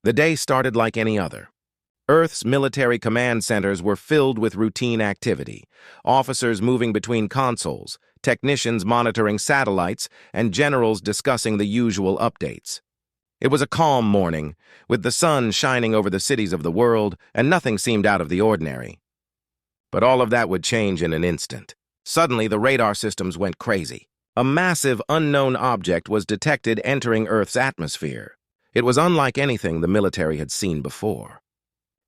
The day started like any other. Earth's military command centers were filled with routine activity, officers moving between consoles, technicians monitoring satellites, and generals discussing the usual updates. It was a calm morning, with the sun shining over the cities of the world, and nothing seemed out of the ordinary. But all of that would change in an instant. Suddenly, the radar systems went crazy. A massive, unknown object was detected entering Earth's atmosphere. It was unlike anything the military had seen before.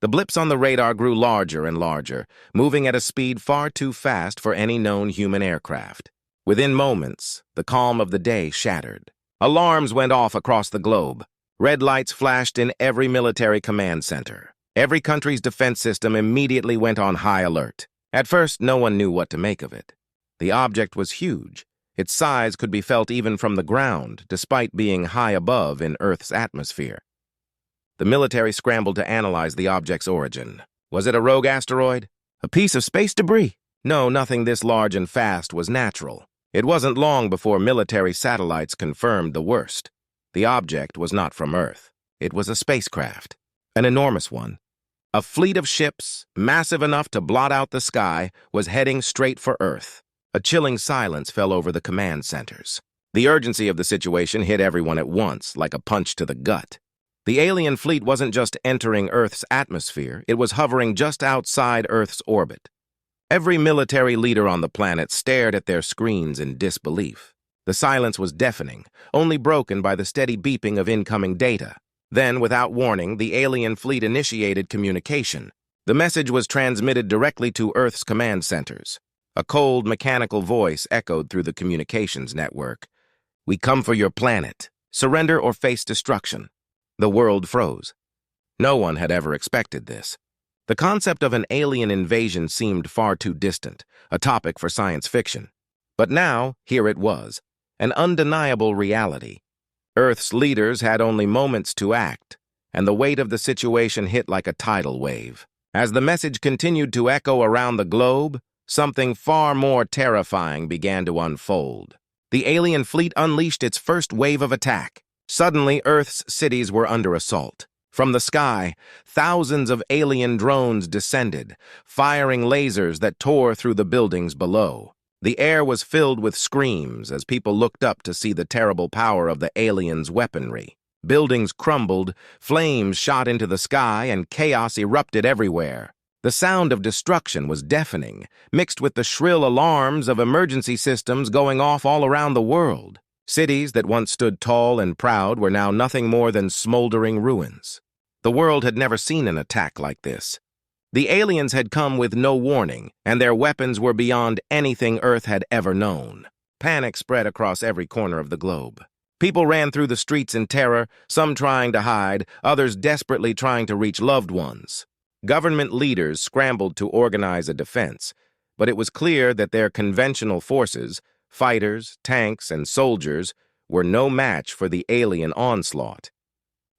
The blips on the radar grew larger and larger, moving at a speed far too fast for any known human aircraft. Within moments, the calm of the day shattered. Alarms went off across the globe. Red lights flashed in every military command center. Every country's defense system immediately went on high alert. At first, no one knew what to make of it. The object was huge. Its size could be felt even from the ground, despite being high above in Earth's atmosphere. The military scrambled to analyze the object's origin. Was it a rogue asteroid? A piece of space debris? No, nothing this large and fast was natural. It wasn't long before military satellites confirmed the worst. The object was not from Earth. It was a spacecraft, an enormous one. A fleet of ships, massive enough to blot out the sky, was heading straight for Earth. A chilling silence fell over the command centers. The urgency of the situation hit everyone at once, like a punch to the gut. The alien fleet wasn't just entering Earth's atmosphere, it was hovering just outside Earth's orbit. Every military leader on the planet stared at their screens in disbelief. The silence was deafening, only broken by the steady beeping of incoming data. Then, without warning, the alien fleet initiated communication. The message was transmitted directly to Earth's command centers. A cold, mechanical voice echoed through the communications network. "We come for your planet. Surrender or face destruction." The world froze. No one had ever expected this. The concept of an alien invasion seemed far too distant, a topic for science fiction. But now, here it was, an undeniable reality. Earth's leaders had only moments to act, and the weight of the situation hit like a tidal wave. As the message continued to echo around the globe, something far more terrifying began to unfold. The alien fleet unleashed its first wave of attack. Suddenly, Earth's cities were under assault. From the sky, thousands of alien drones descended, firing lasers that tore through the buildings below. The air was filled with screams as people looked up to see the terrible power of the aliens' weaponry. Buildings crumbled, flames shot into the sky, and chaos erupted everywhere. The sound of destruction was deafening, mixed with the shrill alarms of emergency systems going off all around the world. Cities that once stood tall and proud were now nothing more than smoldering ruins. The world had never seen an attack like this. The aliens had come with no warning, and their weapons were beyond anything Earth had ever known. Panic spread across every corner of the globe. People ran through the streets in terror, some trying to hide, others desperately trying to reach loved ones. Government leaders scrambled to organize a defense, but it was clear that their conventional forces, fighters, tanks, and soldiers, were no match for the alien onslaught.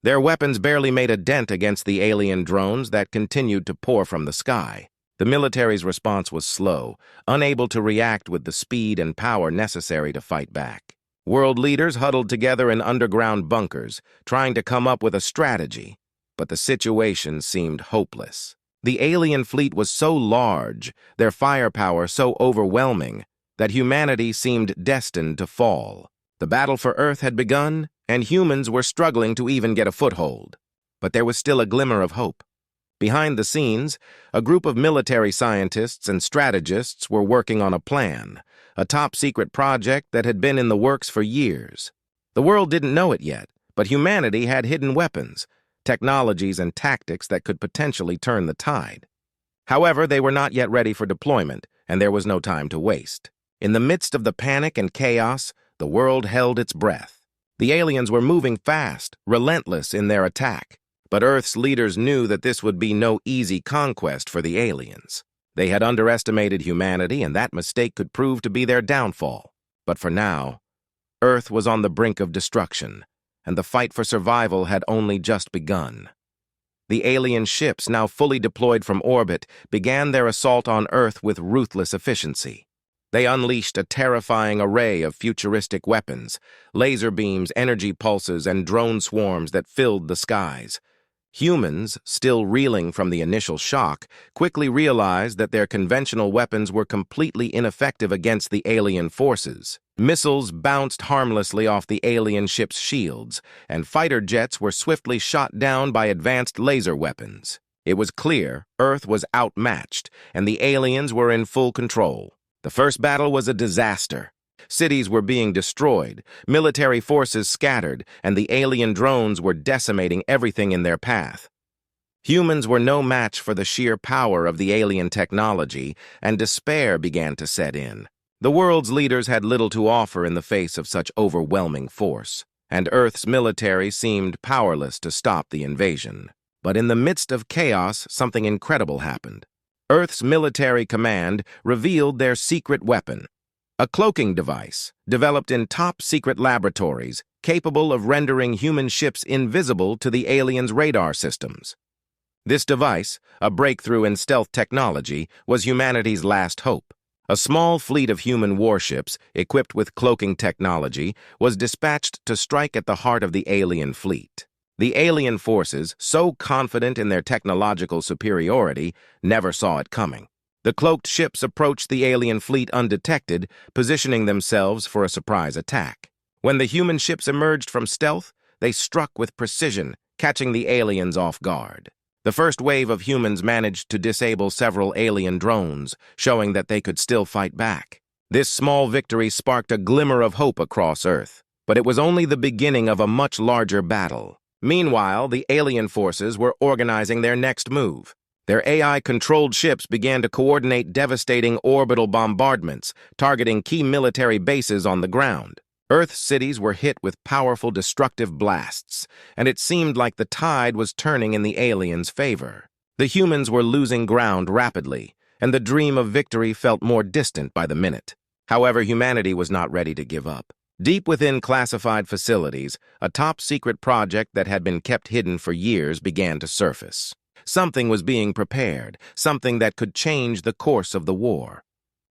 Their weapons barely made a dent against the alien drones that continued to pour from the sky. The military's response was slow, unable to react with the speed and power necessary to fight back. World leaders huddled together in underground bunkers, trying to come up with a strategy, but the situation seemed hopeless. The alien fleet was so large, their firepower so overwhelming, that humanity seemed destined to fall. The battle for Earth had begun, and humans were struggling to even get a foothold. But there was still a glimmer of hope. Behind the scenes, a group of military scientists and strategists were working on a plan, a top-secret project that had been in the works for years. The world didn't know it yet, but humanity had hidden weapons, technologies, and tactics that could potentially turn the tide. However, they were not yet ready for deployment, and there was no time to waste. In the midst of the panic and chaos, the world held its breath. The aliens were moving fast, relentless in their attack. But Earth's leaders knew that this would be no easy conquest for the aliens. They had underestimated humanity, and that mistake could prove to be their downfall. But for now, Earth was on the brink of destruction, and the fight for survival had only just begun. The alien ships, now fully deployed from orbit, began their assault on Earth with ruthless efficiency. They unleashed a terrifying array of futuristic weapons, laser beams, energy pulses, and drone swarms that filled the skies. Humans, still reeling from the initial shock, quickly realized that their conventional weapons were completely ineffective against the alien forces. Missiles bounced harmlessly off the alien ship's shields, and fighter jets were swiftly shot down by advanced laser weapons. It was clear Earth was outmatched, and the aliens were in full control. The first battle was a disaster. Cities were being destroyed, military forces scattered, and the alien drones were decimating everything in their path. Humans were no match for the sheer power of the alien technology, and despair began to set in. The world's leaders had little to offer in the face of such overwhelming force, and Earth's military seemed powerless to stop the invasion. But in the midst of chaos, something incredible happened. Earth's military command revealed their secret weapon. A cloaking device, developed in top-secret laboratories, capable of rendering human ships invisible to the aliens' radar systems. This device, a breakthrough in stealth technology, was humanity's last hope. A small fleet of human warships, equipped with cloaking technology, was dispatched to strike at the heart of the alien fleet. The alien forces, so confident in their technological superiority, never saw it coming. The cloaked ships approached the alien fleet undetected, positioning themselves for a surprise attack. When the human ships emerged from stealth, they struck with precision, catching the aliens off guard. The first wave of humans managed to disable several alien drones, showing that they could still fight back. This small victory sparked a glimmer of hope across Earth, but it was only the beginning of a much larger battle. Meanwhile, the alien forces were organizing their next move. Their AI-controlled ships began to coordinate devastating orbital bombardments, targeting key military bases on the ground. Earth's cities were hit with powerful destructive blasts, and it seemed like the tide was turning in the aliens' favor. The humans were losing ground rapidly, and the dream of victory felt more distant by the minute. However, humanity was not ready to give up. Deep within classified facilities, a top-secret project that had been kept hidden for years began to surface. Something was being prepared, something that could change the course of the war.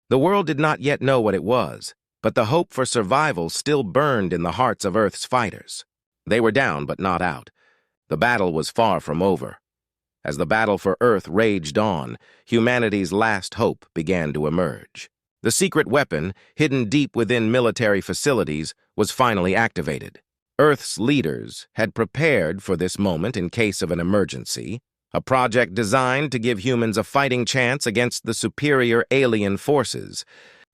The world did not yet know what it was, but the hope for survival still burned in the hearts of Earth's fighters. They were down but not out. The battle was far from over. As the battle for Earth raged on, humanity's last hope began to emerge. The secret weapon, hidden deep within military facilities, was finally activated. Earth's leaders had prepared for this moment in case of an emergency, a project designed to give humans a fighting chance against the superior alien forces.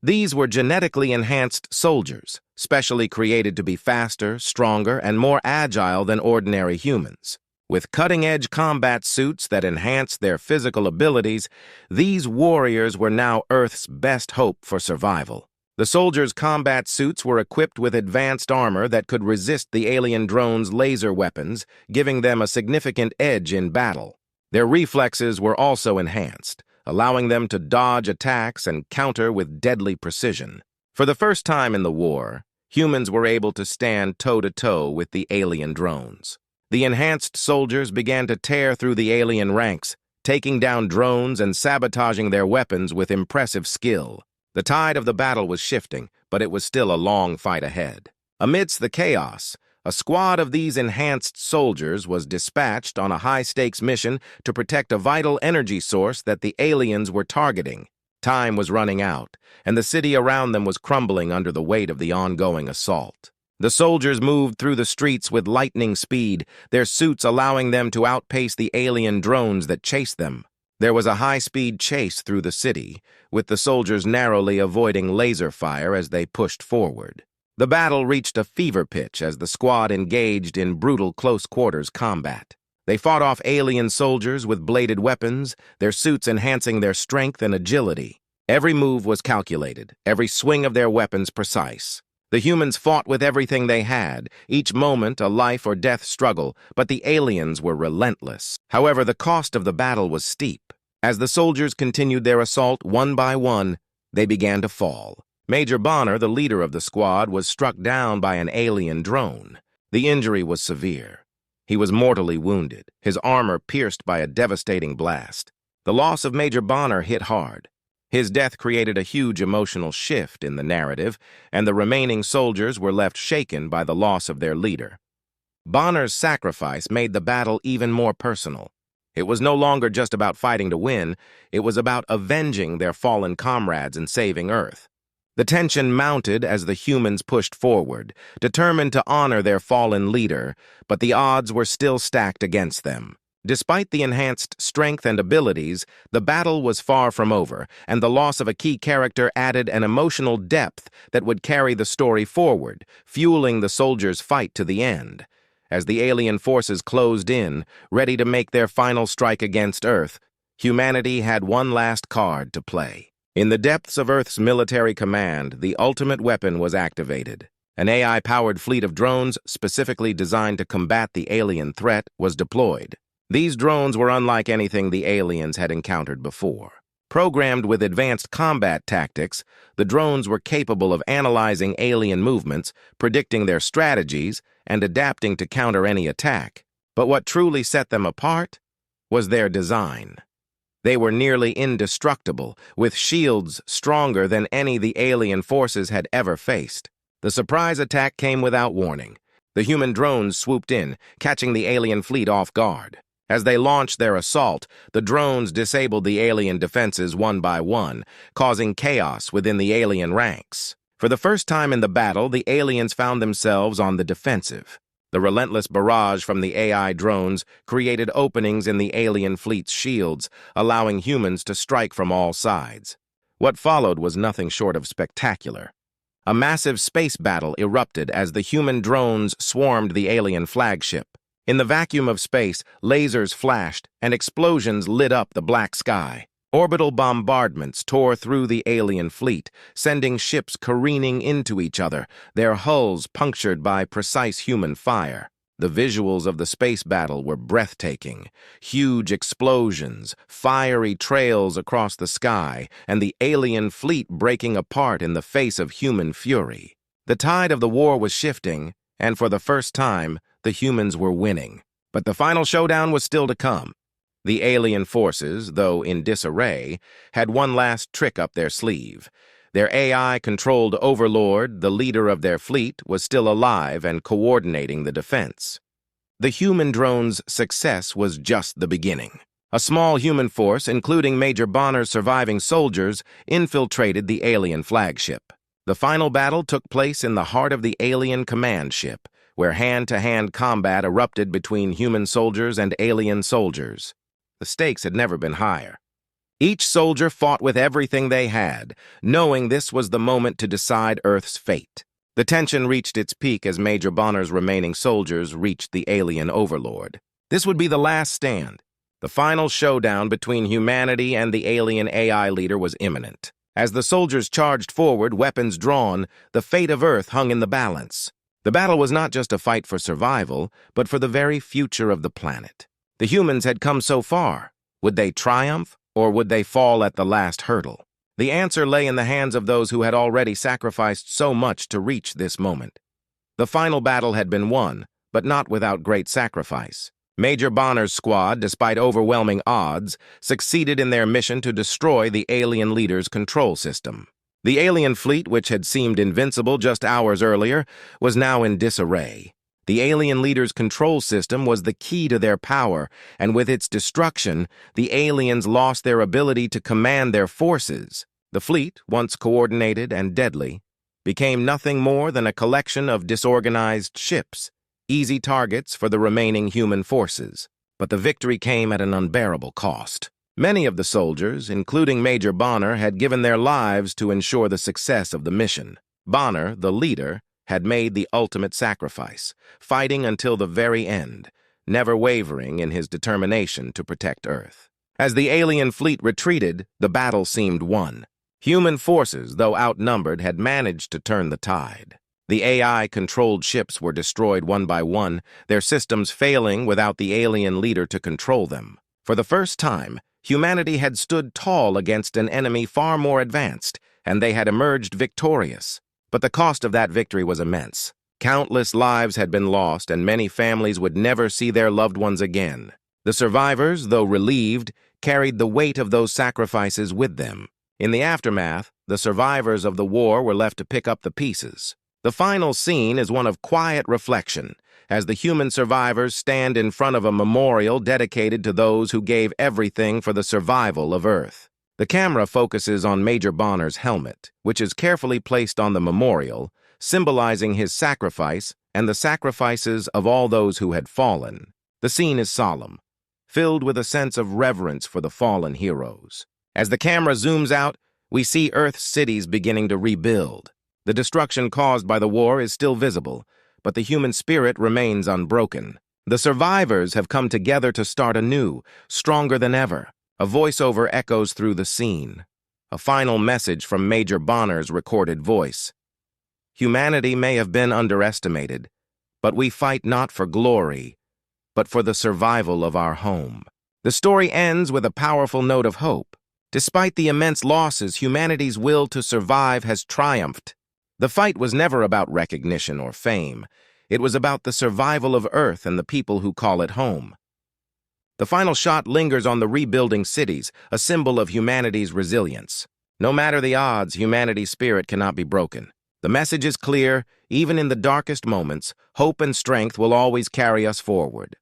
These were genetically enhanced soldiers, specially created to be faster, stronger, and more agile than ordinary humans. With cutting-edge combat suits that enhanced their physical abilities, these warriors were now Earth's best hope for survival. The soldiers' combat suits were equipped with advanced armor that could resist the alien drones' laser weapons, giving them a significant edge in battle. Their reflexes were also enhanced, allowing them to dodge attacks and counter with deadly precision. For the first time in the war, humans were able to stand toe-to-toe with the alien drones. The enhanced soldiers began to tear through the alien ranks, taking down drones and sabotaging their weapons with impressive skill. The tide of the battle was shifting, but it was still a long fight ahead. Amidst the chaos, a squad of these enhanced soldiers was dispatched on a high-stakes mission to protect a vital energy source that the aliens were targeting. Time was running out, and the city around them was crumbling under the weight of the ongoing assault. The soldiers moved through the streets with lightning speed, their suits allowing them to outpace the alien drones that chased them. There was a high-speed chase through the city, with the soldiers narrowly avoiding laser fire as they pushed forward. The battle reached a fever pitch as the squad engaged in brutal close-quarters combat. They fought off alien soldiers with bladed weapons, their suits enhancing their strength and agility. Every move was calculated, every swing of their weapons precise. The humans fought with everything they had, each moment a life-or-death struggle, but the aliens were relentless. However, the cost of the battle was steep. As the soldiers continued their assault one by one, they began to fall. Major Bonner, the leader of the squad, was struck down by an alien drone. The injury was severe. He was mortally wounded, his armor pierced by a devastating blast. The loss of Major Bonner hit hard. His death created a huge emotional shift in the narrative, and the remaining soldiers were left shaken by the loss of their leader. Bonner's sacrifice made the battle even more personal. It was no longer just about fighting to win, it was about avenging their fallen comrades and saving Earth. The tension mounted as the humans pushed forward, determined to honor their fallen leader, but the odds were still stacked against them. Despite the enhanced strength and abilities, the battle was far from over, and the loss of a key character added an emotional depth that would carry the story forward, fueling the soldiers' fight to the end. As the alien forces closed in, ready to make their final strike against Earth, humanity had one last card to play. In the depths of Earth's military command, the ultimate weapon was activated. An AI-powered fleet of drones specifically designed to combat the alien threat was deployed. These drones were unlike anything the aliens had encountered before. Programmed with advanced combat tactics, the drones were capable of analyzing alien movements, predicting their strategies, and adapting to counter any attack. But what truly set them apart was their design. They were nearly indestructible, with shields stronger than any the alien forces had ever faced. The surprise attack came without warning. The human drones swooped in, catching the alien fleet off guard. As they launched their assault, the drones disabled the alien defenses one by one, causing chaos within the alien ranks. For the first time in the battle, the aliens found themselves on the defensive. The relentless barrage from the AI drones created openings in the alien fleet's shields, allowing humans to strike from all sides. What followed was nothing short of spectacular. A massive space battle erupted as the human drones swarmed the alien flagship. In the vacuum of space, lasers flashed and explosions lit up the black sky. Orbital bombardments tore through the alien fleet, sending ships careening into each other, their hulls punctured by precise human fire. The visuals of the space battle were breathtaking. Huge explosions, fiery trails across the sky, and the alien fleet breaking apart in the face of human fury. The tide of the war was shifting, and for the first time, the humans were winning. But the final showdown was still to come. The alien forces, though in disarray, had one last trick up their sleeve. Their AI-controlled overlord, the leader of their fleet, was still alive and coordinating the defense. The human drone's success was just the beginning. A small human force, including Major Bonner's surviving soldiers, infiltrated the alien flagship. The final battle took place in the heart of the alien command ship, where hand-to-hand combat erupted between human soldiers and alien soldiers. The stakes had never been higher. Each soldier fought with everything they had, knowing this was the moment to decide Earth's fate. The tension reached its peak as Major Bonner's remaining soldiers reached the alien overlord. This would be the last stand. The final showdown between humanity and the alien AI leader was imminent. As the soldiers charged forward, weapons drawn, the fate of Earth hung in the balance. The battle was not just a fight for survival, but for the very future of the planet. The humans had come so far. Would they triumph, or would they fall at the last hurdle? The answer lay in the hands of those who had already sacrificed so much to reach this moment. The final battle had been won, but not without great sacrifice. Major Bonner's squad, despite overwhelming odds, succeeded in their mission to destroy the alien leader's control system. The alien fleet, which had seemed invincible just hours earlier, was now in disarray. The alien leader's control system was the key to their power, and with its destruction, the aliens lost their ability to command their forces. The fleet, once coordinated and deadly, became nothing more than a collection of disorganized ships, easy targets for the remaining human forces. But the victory came at an unbearable cost. Many of the soldiers, including Major Bonner, had given their lives to ensure the success of the mission. Bonner, the leader, had made the ultimate sacrifice, fighting until the very end, never wavering in his determination to protect Earth. As the alien fleet retreated, the battle seemed won. Human forces, though outnumbered, had managed to turn the tide. The AI-controlled ships were destroyed one by one, their systems failing without the alien leader to control them. For the first time, humanity had stood tall against an enemy far more advanced, and they had emerged victorious. But the cost of that victory was immense. Countless lives had been lost, and many families would never see their loved ones again. The survivors, though relieved, carried the weight of those sacrifices with them. In the aftermath, the survivors of the war were left to pick up the pieces. The final scene is one of quiet reflection, as the human survivors stand in front of a memorial dedicated to those who gave everything for the survival of Earth. The camera focuses on Major Bonner's helmet, which is carefully placed on the memorial, symbolizing his sacrifice and the sacrifices of all those who had fallen. The scene is solemn, filled with a sense of reverence for the fallen heroes. As the camera zooms out, we see Earth's cities beginning to rebuild. The destruction caused by the war is still visible, but the human spirit remains unbroken. The survivors have come together to start anew, stronger than ever. A voiceover echoes through the scene, a final message from Major Bonner's recorded voice. Humanity may have been underestimated, but we fight not for glory, but for the survival of our home. The story ends with a powerful note of hope. Despite the immense losses, humanity's will to survive has triumphed. The fight was never about recognition or fame. It was about the survival of Earth and the people who call it home. The final shot lingers on the rebuilding cities, a symbol of humanity's resilience. No matter the odds, humanity's spirit cannot be broken. The message is clear: even in the darkest moments, hope and strength will always carry us forward.